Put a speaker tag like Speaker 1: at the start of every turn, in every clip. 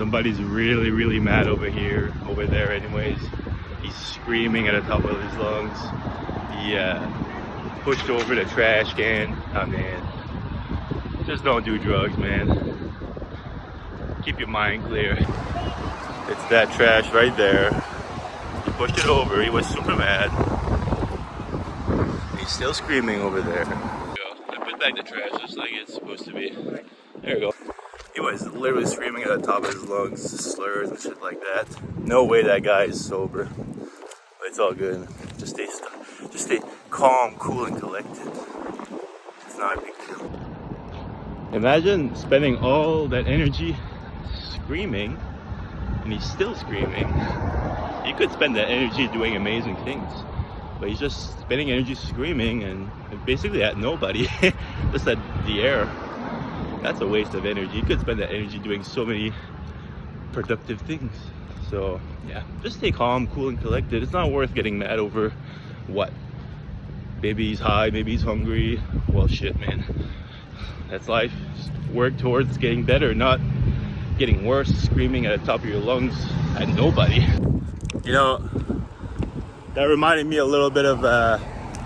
Speaker 1: Somebody's really mad over there anyways. He's screaming at the top of his lungs. He pushed over the trash can. Oh man, just don't do drugs, man. Keep your mind clear. It's that trash right there. He pushed it over. He was super mad. He's still screaming over there. I put back the trash just like it's supposed to be. There you go. He was literally screaming at the top of his lungs, slurs and shit like that. No way that guy is sober. But it's all good. Just stay calm, cool, and collected. It's not a big deal. Imagine spending all that energy screaming, and he's still screaming. You could spend that energy doing amazing things, but he's just spending energy screaming and basically at nobody, just at the air. That's a waste of energy. You could spend that energy doing so many productive things. So yeah, just stay calm, cool, and collected. It's not worth getting mad over what. Maybe he's high, maybe he's hungry. Well, shit, man. That's life. Just work towards getting better, not getting worse, screaming at the top of your lungs at nobody. You know, that reminded me a little bit of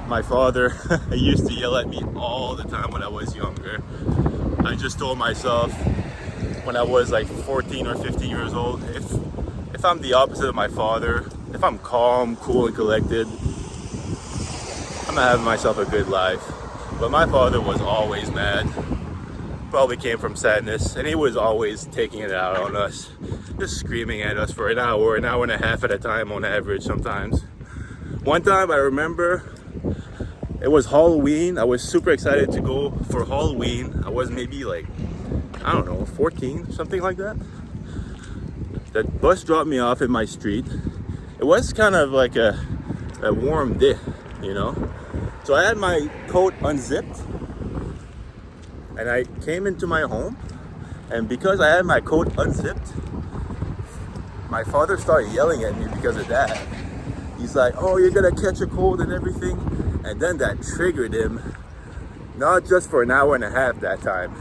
Speaker 1: my father. He used to yell at me all the time when I was younger. I just told myself when I was like 14 or 15 years old, if I'm the opposite of my father, if I'm calm, cool, and collected, I'm gonna have myself a good life. But my father was always mad. Probably came from sadness, and he was always taking it out on us, just screaming at us for an hour and a half at a time on average sometimes. One time I remember it was Halloween. I was super excited to go for Halloween. I was maybe like, I don't know, 14, something like that. The bus dropped me off in my street. It was kind of like a warm day, you know? So I had my coat unzipped, and I came into my home, and because I had my coat unzipped, my father started yelling at me because of that. He's like, oh, you're gonna catch a cold and everything. And then that triggered him, not just for an hour and a half that time.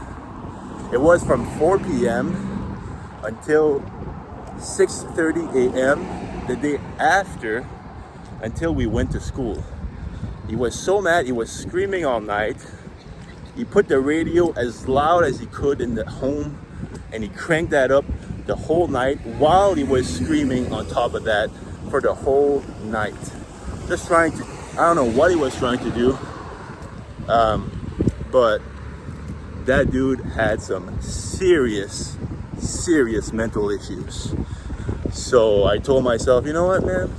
Speaker 1: It was from 4 p.m. until 6:30 a.m. the day after, until we went to school. He was so mad, he was screaming all night. He put the radio as loud as he could in the home, and he cranked that up the whole night while he was screaming on top of that for the whole night. Just trying to, I don't know what he was trying to do, but that dude had some serious mental issues. So I told myself, you know what, man?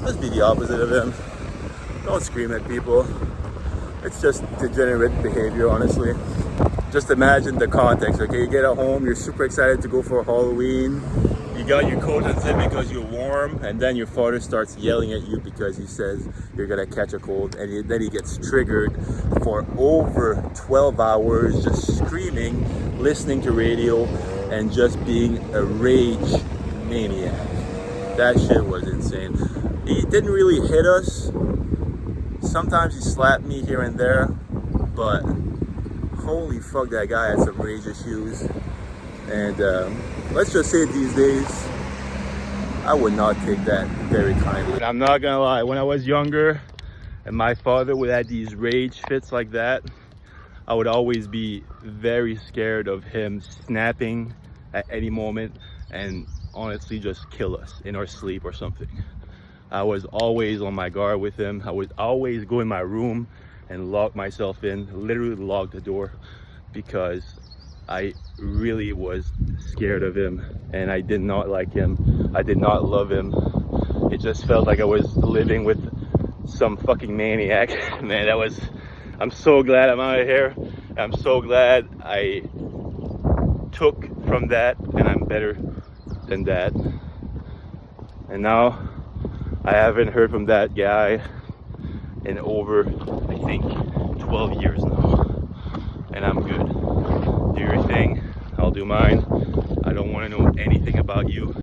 Speaker 1: Let's be the opposite of him. Don't scream at people. It's just degenerate behavior, honestly. Just imagine the context, okay? You get at home, you're super excited to go for Halloween. You got your coat unzipped because you're warm, and then your father starts yelling at you because he says you're gonna catch a cold, and then he gets triggered for over 12 hours, just screaming, listening to radio, and just being a rage maniac. That shit was insane. He didn't really hit us. Sometimes he slapped me here and there, but holy fuck, that guy had some rage issues. And let's just say these days, I would not take that very kindly. I'm not gonna lie, when I was younger and my father would have these rage fits like that, I would always be very scared of him snapping at any moment and honestly just kill us in our sleep or something. I was always on my guard with him. I would always go in my room and lock myself in, literally lock the door, because I really was scared of him and I did not like him. I did not love him. It just felt like I was living with some fucking maniac. Man, I'm so glad I'm out of here. I'm so glad I took from that, and I'm better than that. And now I haven't heard from that guy in over, I think, 12 years now. And I'm good. Do your thing, I'll do mine. I don't want to know anything about you.